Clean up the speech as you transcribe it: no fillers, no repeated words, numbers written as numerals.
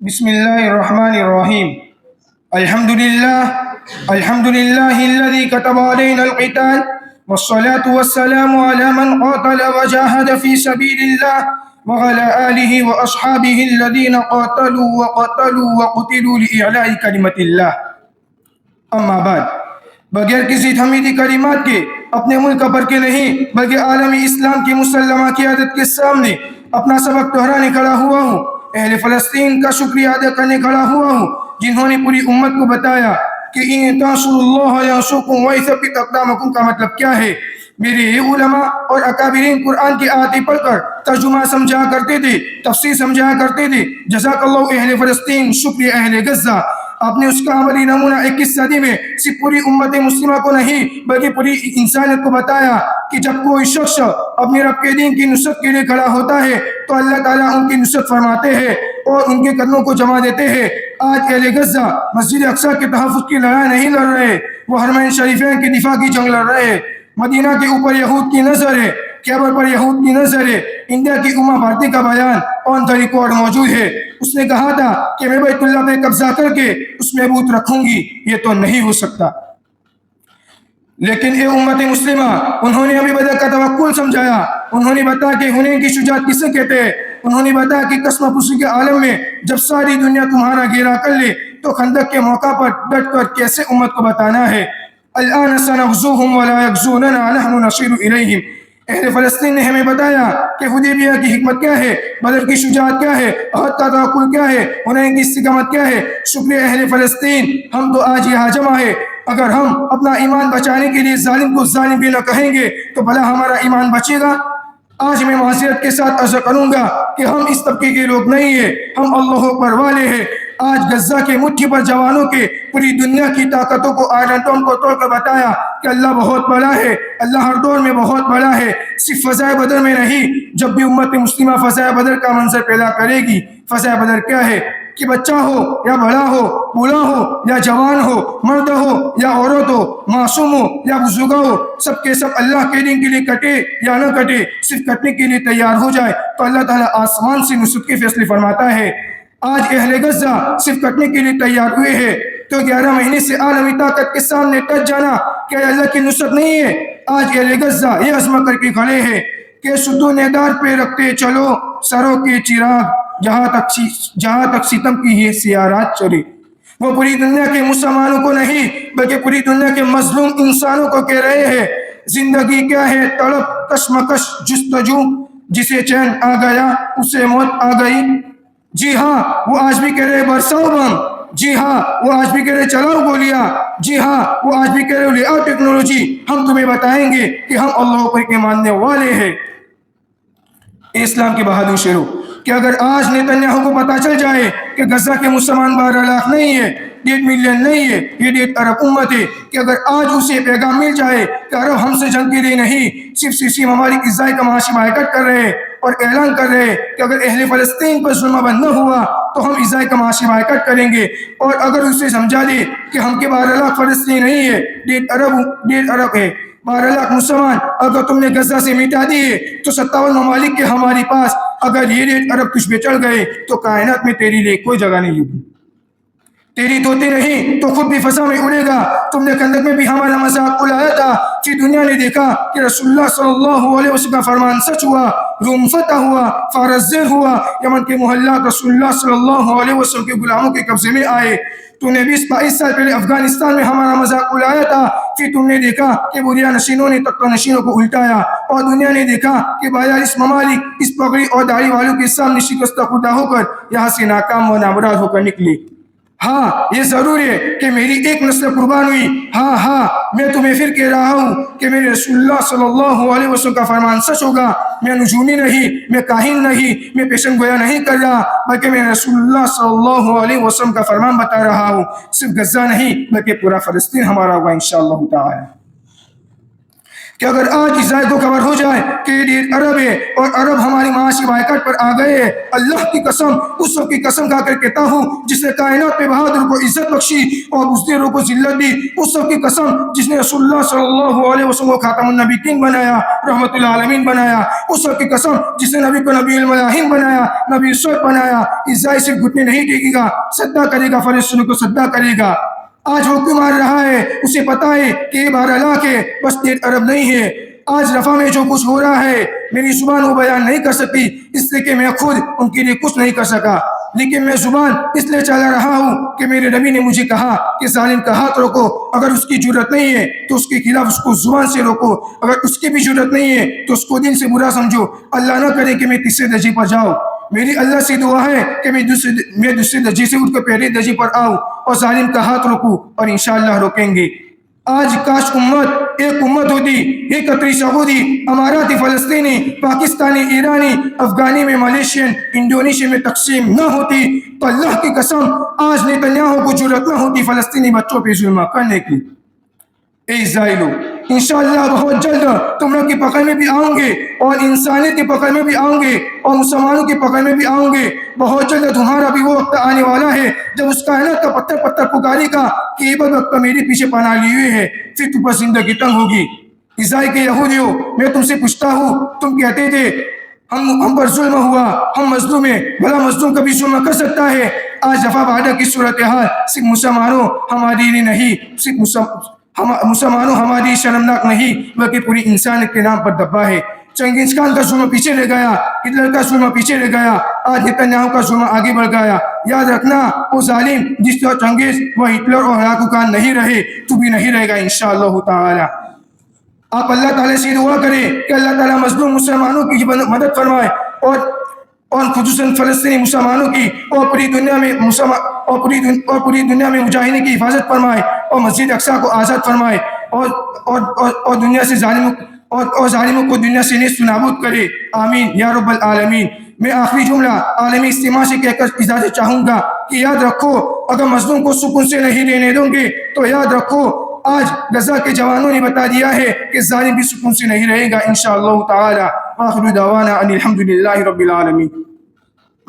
بسم الله الرحمن الرحيم. الحمد لله الذي كتب علينا القتال، والصلاة والسلام على من قاتل وجاهد في سبيل الله وعلى آله وأصحابه الذين قاتلوا وقتلوا لإعلاء كلمة الله. اما بعد، بغیر کسی تھمیدی کلمات کے اپنے ملک پر کے نہیں بلکہ عالمی اسلام کی مسلمہ قیادت کے سامنے اپنا سبق دہرانے کھڑا ہوا ہوں. اہل فلسطین کا شکریہ ادا کرنے کھڑا ہوا ہوں جنہوں نے پوری امت کو بتایا کہ ان تنصروا اللہ ینصرکم ویثبت اقدامکم کا مطلب کیا ہے. میرے علماء اور اکابرین قرآن کی آیتیں پڑھ کر ترجمہ سمجھا کرتے تھے، تفسیر سمجھا کرتے تھے. جزاک اللہ اہل فلسطین، شکریہ اہل غزہ. آپ نے اس کا عملی نمونہ 21 صدی میں صرف پوری امت مسلمہ کو نہیں بلکہ پوری انسانیت کو بتایا کہ جب کوئی شخص اپنے رب کے دین کی نصرت کے لیے کھڑا ہوتا ہے تو اللہ تعالیٰ ان کی نصرت فرماتے ہیں اور ان کے قدموں کو جما دیتے ہیں. آج اہل غزہ مسجد اقصیٰ کے تحفظ کی لڑائی نہیں لڑ رہے، وہ حرمین شریفین کی دفاع کی جنگ لڑ رہے ہیں. مدینہ کے اوپر یہود کی نظر ہے، خیبر پر یہود کی نظر ہے. انڈیا کی اما بھارتی کا بیان آن دا ریکارڈ موجود ہے. اس نے کہا تھا کہ میں بیت اللہ پہ قبضہ کر کے اس میں بت رکھوں گی. یہ تو نہیں ہو سکتا. لیکن اے امت مسلمہ، انہوں نے ابھی بدر کا توکل سمجھایا. انہوں نے بتایا کہ حنین کی شجاعت کسے کہتے ہیں. انہوں نے بتایا کہ قسم پوشی کے عالم میں جب ساری دنیا تمہارا گھیرا کر لے تو خندق کے موقع پر ڈٹ کر کیسے امت کو بتانا ہے. الان سنغزوهم ولا يغزوننا نحن نصير اليهم. اہل فلسطین نے ہمیں بتایا کہ حدیبیہ کی حکمت کیا ہے، بدر کی شجاعت کیا ہے، احد کا توکل کیا ہے، حنین کی استقامت کیا ہے. شکریہ اہل فلسطین، ہم تو آج یہاں جمع ہے. اگر ہم اپنا ایمان بچانے کے لیے ظالم کو ظالم بھی نہ کہیں گے تو بھلا ہمارا ایمان بچے گا؟ آج میں معذرت کے ساتھ عرض کروں گا کہ ہم اس طبقے کے لوگ نہیں ہیں، ہم اللہ اکبر والے ہیں. آج غزہ کے مٹھی پر جوانوں کے پوری دنیا کی طاقتوں کو آئرن ٹون کو توڑ کر بتایا کہ اللہ بہت بڑا ہے، اللہ ہر دور میں بہت بڑا ہے. صرف فضائے بدر میں نہیں، جب بھی امت مسلمہ فضائے بدر کا منظر پیدا کرے گی. فضائے بدر کیا ہے کہ بچہ ہو یا بڑا ہو، بوڑھا ہو یا جوان ہو، مرد ہو یا عورت ہو، معصوم ہو یا بزرگ ہو، سب کے سب اللہ کے دین کے لیے کٹے یا نہ کٹے، صرف کٹنے کے لیے تیار ہو جائے تو اللہ تعالیٰ آسمان سے نصرت کے فیصلے فرماتا ہے. آج اہل غزہ صرف کٹنے کے لیے تیار ہوئے ہیں تو 11 مہینے سے عالمی طاقت کے سامنے ٹچ جانا کیا اللہ کی نصرت نہیں ہے؟ آج اہل غزہ یہ عزم کر کے کھڑے ہیں کہ ستون دار پہ رکھتے چلو سروں کے چراغ، جہاں تک ستم کی یہ سیارات چلے. وہ پوری دنیا کے مسلمانوں کو نہیں بلکہ پوری دنیا کے مظلوم انسانوں کو کہہ رہے ہیں زندگی کیا ہے؟ تڑپ، کشمکش، جستجو. جسے چین آ گیا اسے موت آ گئی. جی ہاں، وہ آج بھی کہہ رہے برساؤ بم. جی ہاں، وہ آج بھی کہہ رہے چلاؤ گولیاں. جی ہاں، وہ آج بھی کہہ رہے لے آؤ ٹیکنالوجی. ہم تمہیں بتائیں گے کہ ہم اللہ کے ماننے والے ہیں. اسلام کے بہادر شیرو، کہ اگر آج نیتنیاہو کو پتا چل جائے کہ غزہ کے مسلمان 12 لاکھ نہیں ہے، 1.5 ملین نہیں ہے، یہ 1.5 ارب امت ہے، کہ اگر آج اسے پیغام مل جائے کہ عرب ہم سے جنگ کے لیے نہیں صرف سیسی ممالک اسرائیل کا معاشی بائیکاٹ کر رہے ہیں اور اعلان کر رہے ہیں کہ اگر اہل فلسطین پر ظلم بند نہ ہوا تو ہم اسرائیل کا معاشی بائیکاٹ کریں گے، اور اگر اسے سمجھا دے کہ ہم کے 12 لاکھ فلسطین نہیں ہے، 1.5 ارب ہے، 12 لاکھ مسلمان اگر تم نے غزہ سے مٹا دیے تو 57 ممالک کے ہمارے پاس اگر یہ 1.5 ارب کچھ بھی چڑھ گئے تو کائنات میں تیری لیے کوئی جگہ نہیں ہوگی. تیری توتی نہیں تو خود بھی فضا میں اڑے گا. تم نے خندق میں بھی ہمارا مذاق اڑایا تھا کہ دنیا نے دیکھا کہ رسول اللہ صلی اللہ علیہ وسلم کا فرمان سچ ہوا، روم فتح ہوا، فارس زیر ہوا، یمن کے محلات رسول اللہ صلی اللہ علیہ وسلم کے غلاموں کے قبضے میں آئے. تو نے 20-22 سال پہلے افغانستان میں ہمارا مذاق اڑایا تھا، پھر تم نے دیکھا کہ بوریا نشینوں نے تختہ نشینوں کو الٹایا، اور دنیا نے دیکھا کہ 42 ممالک اس پگڑی اور داڑھی والوں کے سامنے شکستہ خدا ہو کر یہاں سے ناکام و نامراد ہو کر نکلے. ہاں، یہ ضرور ہے کہ میری ایک نسل قربان ہوئی. ہاں، میں تمہیں پھر کہہ رہا ہوں کہ میرے رسول اللہ صلی اللہ علیہ وسلم کا فرمان سچ ہوگا. میں نجومی نہیں، میں کاہن نہیں، میں پیشن گویا نہیں کر رہا، بلکہ میں رسول اللہ صلی اللہ علیہ وسلم کا فرمان بتا رہا ہوں. صرف غزہ نہیں بلکہ پورا فلسطین ہمارا ہوگا انشاءاللہ تعالی. کہ اگر آج اسرائیل کو خبر ہو جائے کہ یہ عرب ہے اور عرب ہماری معاشی بائیکاٹ پر آ گئے ہیں، اللہ کی قسم، اس وقت کی قسم کھا کر کہتا ہوں جس نے کائنات پہ بہادر کو عزت بخشی اور بزدلوں کو ذلت دی، اس وقت کی قسم جس نے رسول اللہ صلی اللہ علیہ وسلم کو خاتم النبیین بنایا، رحمت العالمین بنایا، اس وقت کی قسم جس نے نبی کو نبی الملاحین بنایا، نبی الصبح بنایا، اسرائیل صرف گھٹنے نہیں ٹیکے گا، سجدہ کرے گا، فلسطین کو سجدہ کرے گا۔ آج وہ کیوں مار رہا ہے؟ اسے پتا ہے کہ یہ 12 لاکھ ہے، بس 1.5 ارب نہیں ہے۔ آج رفح میں جو کچھ ہو رہا ہے میری زبان وہ بیان نہیں کر سکتی، اس لیے کہ میں خود ان کے لیے کچھ نہیں کر سکا، لیکن میں زبان اس لیے چلا رہا ہوں کہ میرے نبی نے مجھے کہا کہ ظالم کا ہاتھ روکو، اگر اس کی جرت نہیں ہے تو اس کے خلاف اس کو زبان سے روکو، اگر اس کی بھی جرت نہیں ہے تو اس کو دل سے برا سمجھو۔ اللہ نہ کرے کہ میں تیسرے درجے پر جاؤں۔ میری اللہ سے دعا ہے کہ میں دوسرے درجے سے اٹھ کر پہلے درجے پر آؤں اور ظالم کا ہاتھ روکوں، اور انشاءاللہ روکیں گے۔ آج کاش ایک امت ہوتی، ایک قطری سعودی، اماراتی، فلسطینی، پاکستانی، ایرانی، افغانی میں ملیشین، انڈونیشیا میں تقسیم نہ ہوتی تو اللہ کی قسم آج نیتنیاہو کو جرأت نہ ہوتی فلسطینی بچوں پہ ظلم کرنے کی۔ اے اسرائیلو، انشاءاللہ بہت جلد تم لوگ کی پکڑ میں بھی آؤں گے اور انسانیت کی پکڑ میں بھی آؤں گے اور مسلمانوں کی پکڑ میں بھی آؤں گے۔ بہت جلد تمہارا بھی وہ وقت آنے والا ہے جب اس کائنات کا پتھر پتھر پکارے گا کہ عبد وقت میرے پیچھے پناہ لیے ہوئے ہے، پھر تم پر زندگی تنگ ہوگی۔ عیسائی کے یہودیوں، میں تم سے پوچھتا ہوں، تم کہتے تھے ہم پر ظلم ہوا، ہم مظلوم ہیں، بھلا مظلوم کبھی ظلم کر سکتا ہے؟ آج رفح بارڈر کی صورتحال صرف مسلمانوں ہمارے لیے نہیں، صرف مسلمانوں ہماری شرمناک نہیں بلکہ پوری انسانیت کے نام پر دبا ہے۔ چنگیز خان کا ظلم پیچھے رہ گیا، ہٹلر کا ظلم پیچھے رہ گیا، آج نیتنیاہو کا ظلم آگے بڑھ گیا۔ یاد رکھنا، وہ ظالم جس طرح چنگیز وہ ہٹلر اور ہلاکو خان نہیں رہے تو بھی نہیں رہے گا انشاءاللہ تعالی۔ آپ اللہ تعالیٰ سے دعا کریں کہ اللہ تعالیٰ مظلوم مسلمانوں کی مدد فرمائے اور خصوصاً فلسطینی مسلمانوں کی اور پوری دنیا میں مجاہدین کی حفاظت فرمائے اور مسجد اقصیٰ کو آزاد فرمائے اور دنیا سے ظالموں کو دنیا سے نیست و نابود کرے، آمین یا رب العالمین۔ میں آخری جملہ عالمی اجتماع سے کہہ کر اجازت چاہوں گا کہ یاد رکھو، اگر مظلوم کو سکون سے نہیں رہنے دوں گے تو یاد رکھو آج غزہ کے جوانوں نے بتا دیا ہے کہ ظالم بھی سکون سے نہیں رہے گا انشاءاللہ تعالی۔ آخر دعوانا ان الحمدللہ رب العالمین۔